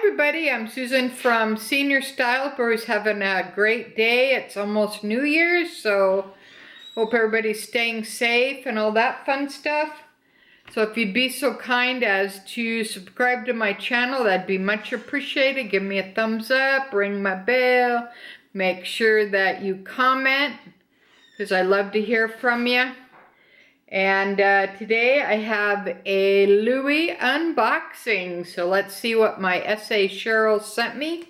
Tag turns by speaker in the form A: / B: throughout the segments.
A: everybody, I'm Susan from Senior Style. Hope everybody's having a great day. It's almost New Year's, so hope everybody's staying safe and all that fun stuff. So if you'd be so kind as to subscribe to my channel, that'd be much appreciated. Give me a thumbs up, ring my bell, make sure that you comment, because I love to hear from you. And today I have a Louis unboxing. So let's see what my SA Cheryl sent me.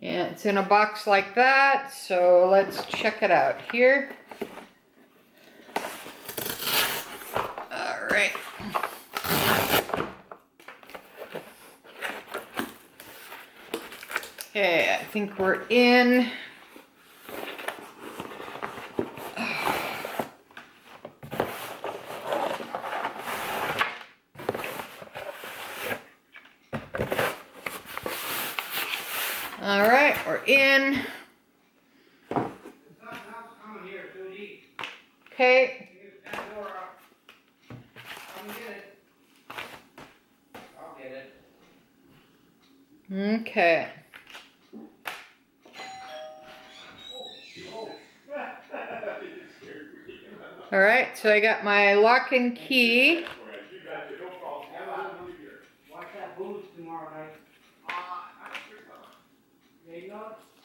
A: Yeah, it's in a box like that. So let's check it out here. All right. Okay, I think we're in. All right, we're in. Okay. Okay. All right, so I got my lock and key.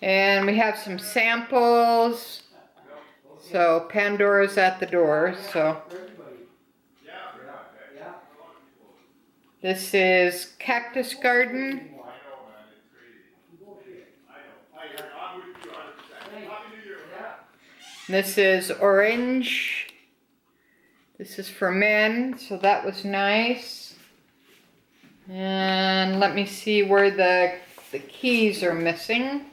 A: And we have some samples. So Pandora's at the door. So this is Cactus Garden. This is Orange. This is for men, so that was nice. And let me see where the keys are missing.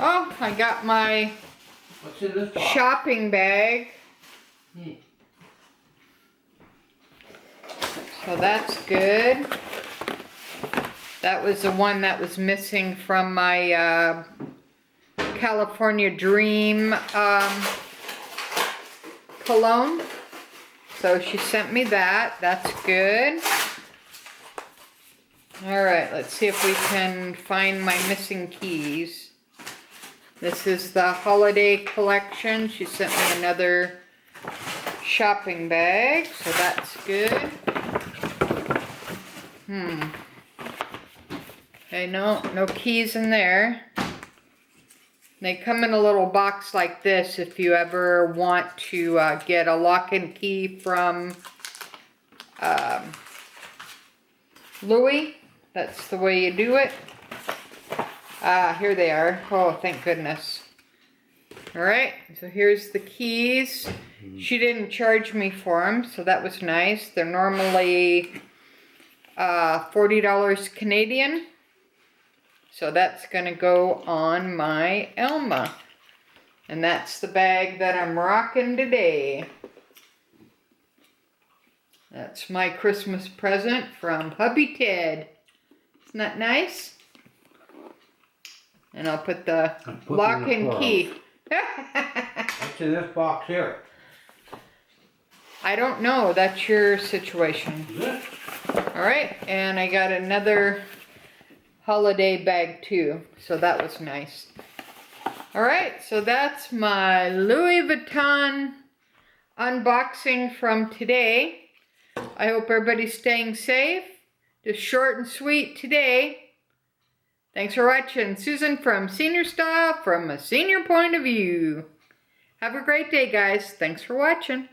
A: Oh, I got my shopping bag. So that's good. That was the one that was missing from my California Dream cologne. So she sent me that. That's good. Alright, let's see if we can find my missing keys. This is the holiday collection. She sent me another shopping bag, so that's good. Okay, no keys in there. They come in a little box like this if you ever want to get a lock and key from Louis. That's the way you do it. Here they are. Oh, thank goodness. Alright, so here's the keys. She didn't charge me for them, so that was nice. They're normally $40 Canadian. So that's going to go on my Alma. And that's the bag that I'm rocking today. That's my Christmas present from Hubby Ted. Isn't that nice? And I'll put the lock and key.
B: What's in this box here?
A: I don't know. That's your situation. Alright, and I got another holiday bag too. So that was nice. Alright, so that's my Louis Vuitton unboxing from today. I hope everybody's staying safe. Just short and sweet today. Thanks for watching. Susan from Senior Style from a senior point of view. Have a great day, guys. Thanks for watching.